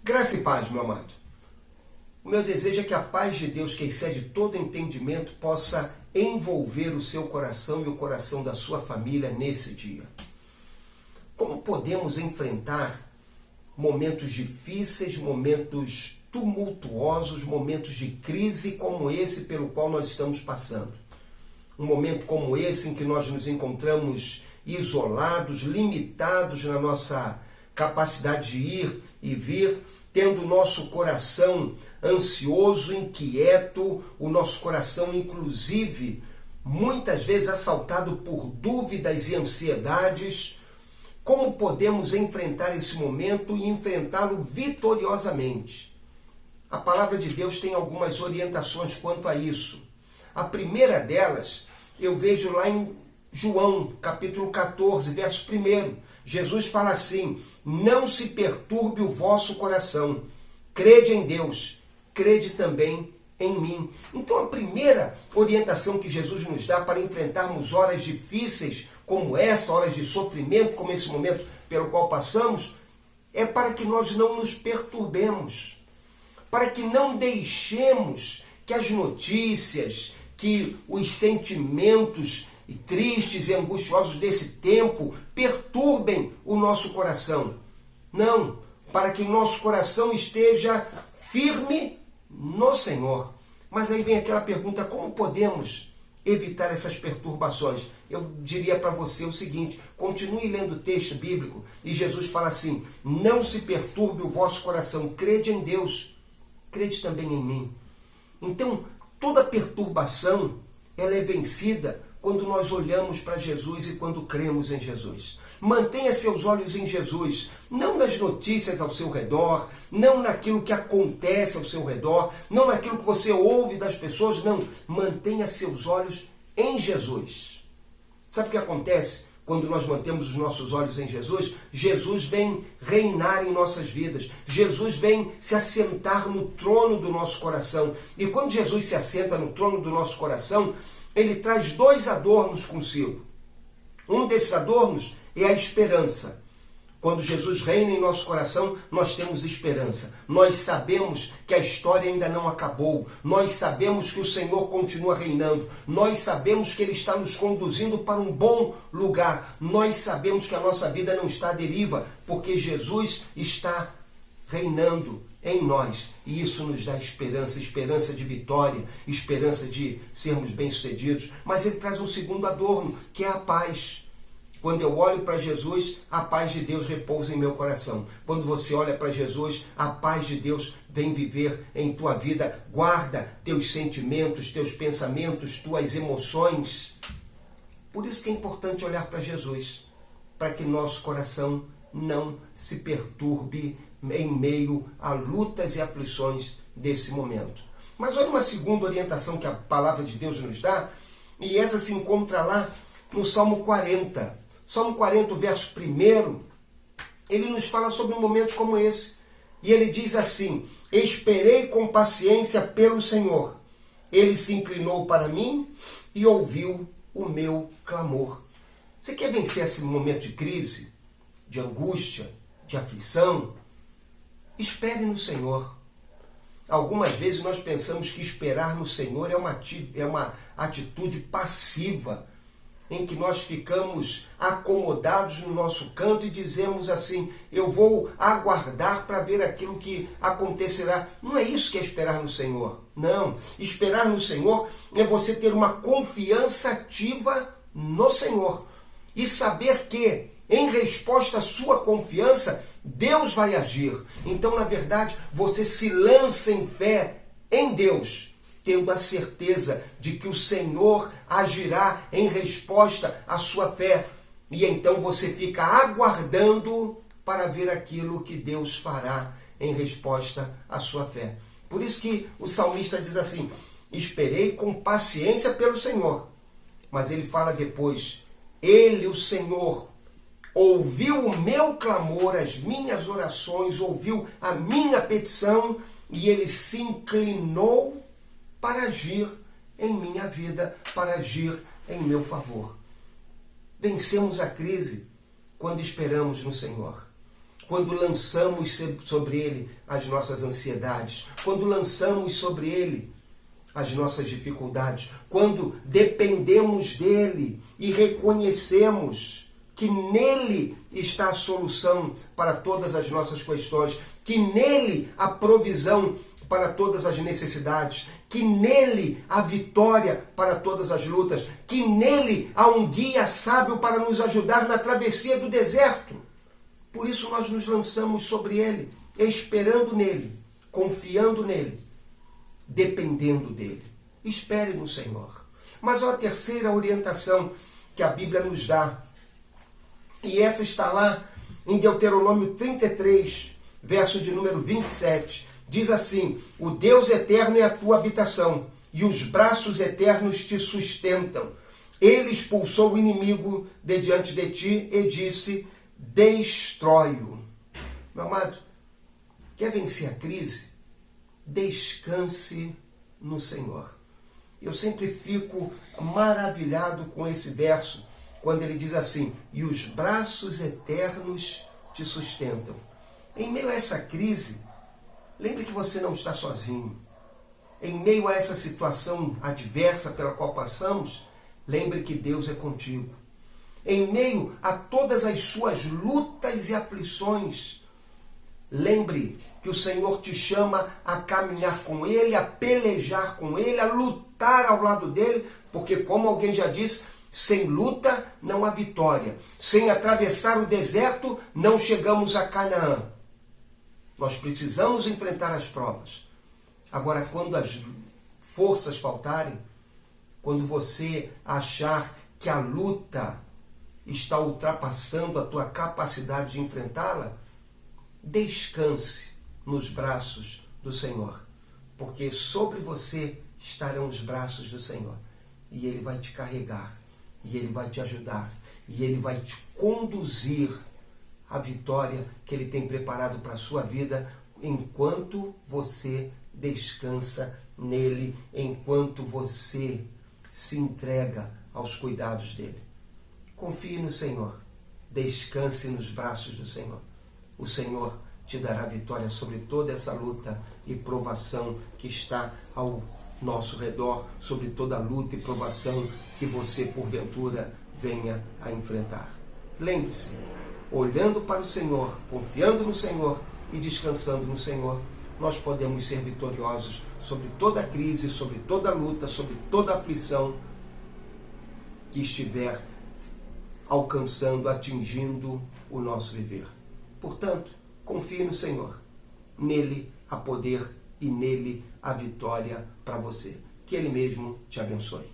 Graça e paz, meu amado. O meu desejo é que a paz de Deus, que excede todo entendimento, possa envolver o seu coração e o coração da sua família nesse dia. Como podemos enfrentar momentos difíceis, momentos tumultuosos, momentos de crise como esse pelo qual nós estamos passando? Um momento como esse em que nós nos encontramos isolados, limitados na nossa capacidade de ir e vir, tendo o nosso coração ansioso, inquieto, o nosso coração, inclusive, muitas vezes assaltado por dúvidas e ansiedades. Como podemos enfrentar esse momento e enfrentá-lo vitoriosamente? A palavra de Deus tem algumas orientações quanto a isso. A primeira delas, eu vejo lá em João, capítulo 14, verso 1. Jesus fala assim: não se perturbe o vosso coração, crede em Deus, crede também em mim. Então a primeira orientação que Jesus nos dá para enfrentarmos horas difíceis como essa, horas de sofrimento como esse momento pelo qual passamos, é para que nós não nos perturbemos, para que não deixemos que as notícias, que os sentimentos tristes e angustiosos desse tempo perturbem o nosso coração. Não, para que o nosso coração esteja firme no Senhor. Mas aí vem aquela pergunta: como podemos evitar essas perturbações? Eu diria para você o seguinte: continue lendo o texto bíblico e Jesus fala assim: não se perturbe o vosso coração, crede em Deus, crede também em mim. Então, toda perturbação ela é vencida quando nós olhamos para Jesus e quando cremos em Jesus. Mantenha seus olhos em Jesus, não nas notícias ao seu redor, não naquilo que acontece ao seu redor, não naquilo que você ouve das pessoas, não. Mantenha seus olhos em Jesus. Sabe o que acontece quando nós mantemos os nossos olhos em Jesus? Jesus vem reinar em nossas vidas. Jesus vem se assentar no trono do nosso coração. E quando Jesus se assenta no trono do nosso coração, ele traz dois adornos consigo. Um desses adornos é a esperança. Quando Jesus reina em nosso coração, nós temos esperança. Nós sabemos que a história ainda não acabou. Nós sabemos que o Senhor continua reinando. Nós sabemos que Ele está nos conduzindo para um bom lugar. Nós sabemos que a nossa vida não está à deriva, porque Jesus está reinando em nós. E isso nos dá esperança, esperança de vitória, esperança de sermos bem-sucedidos. Mas Ele traz um segundo adorno, que é a paz. Quando eu olho para Jesus, a paz de Deus repousa em meu coração. Quando você olha para Jesus, a paz de Deus vem viver em tua vida. Guarda teus sentimentos, teus pensamentos, tuas emoções. Por isso que é importante olhar para Jesus, para que nosso coração não se perturbe em meio a lutas e aflições desse momento. Mas olha uma segunda orientação que a palavra de Deus nos dá, e essa se encontra lá no Salmo 40. Salmo 40, verso 1, ele nos fala sobre momentos como esse. E ele diz assim: esperei com paciência pelo Senhor. Ele se inclinou para mim e ouviu o meu clamor. Você quer vencer esse momento de crise, de angústia, de aflição? Espere no Senhor. Algumas vezes nós pensamos que esperar no Senhor é uma atitude passiva, em que nós ficamos acomodados no nosso canto e dizemos assim: eu vou aguardar para ver aquilo que acontecerá. Não é isso que é esperar no Senhor. Não. Esperar no Senhor é você ter uma confiança ativa no Senhor e saber que, em resposta à sua confiança, Deus vai agir. Então, na verdade, você se lança em fé em Deus, tendo a certeza de que o Senhor agirá em resposta à sua fé. E então você fica aguardando para ver aquilo que Deus fará em resposta à sua fé. Por isso que o salmista diz assim: esperei com paciência pelo Senhor. Mas ele fala depois: Ele, o Senhor, ouviu o meu clamor, as minhas orações, ouviu a minha petição, e Ele se inclinou para agir em minha vida, para agir em meu favor. Vencemos a crise quando esperamos no Senhor. quando lançamos sobre Ele as nossas ansiedades, quando lançamos sobre Ele as nossas dificuldades, quando dependemos dEle e reconhecemos que nele está a solução para todas as nossas questões, que nele a provisão para todas as necessidades, que nele há vitória para todas as lutas, que nele há um guia sábio para nos ajudar na travessia do deserto. Por isso nós nos lançamos sobre ele, esperando nele, confiando nele, dependendo dele. Espere no Senhor. Mas a terceira orientação que a Bíblia nos dá, e essa está lá em Deuteronômio 33, verso de número 27, diz assim: o Deus eterno é a tua habitação, e os braços eternos te sustentam. Ele expulsou o inimigo de diante de ti e disse: destrói-o. Meu amado, quer vencer a crise? Descanse no Senhor. Eu sempre fico maravilhado com esse verso, quando ele diz assim: e os braços eternos te sustentam. Em meio a essa crise, lembre que você não está sozinho. Em meio a essa situação adversa pela qual passamos, lembre que Deus é contigo. Em meio a todas as suas lutas e aflições, lembre que o Senhor te chama a caminhar com Ele, a pelejar com Ele, a lutar ao lado dEle, porque, como alguém já disse, sem luta não há vitória. Sem atravessar o deserto, não chegamos a Canaã. Nós precisamos enfrentar as provas. Agora, quando as forças faltarem, quando você achar que a luta está ultrapassando a tua capacidade de enfrentá-la, descanse nos braços do Senhor, porque sobre você estarão os braços do Senhor, e Ele vai te carregar, e Ele vai te ajudar, e Ele vai te conduzir à vitória que Ele tem preparado para a sua vida, enquanto você descansa nele, enquanto você se entrega aos cuidados dele. Confie no Senhor, descanse nos braços do Senhor. O Senhor te dará vitória sobre toda essa luta e provação que está ao nosso redor, sobre toda a luta e provação que você, porventura, venha a enfrentar. Lembre-se, olhando para o Senhor, confiando no Senhor e descansando no Senhor, nós podemos ser vitoriosos sobre toda a crise, sobre toda a luta, sobre toda a aflição que estiver alcançando, atingindo o nosso viver. Portanto, confie no Senhor. Nele há poder e nele há vitória para você. Que Ele mesmo te abençoe.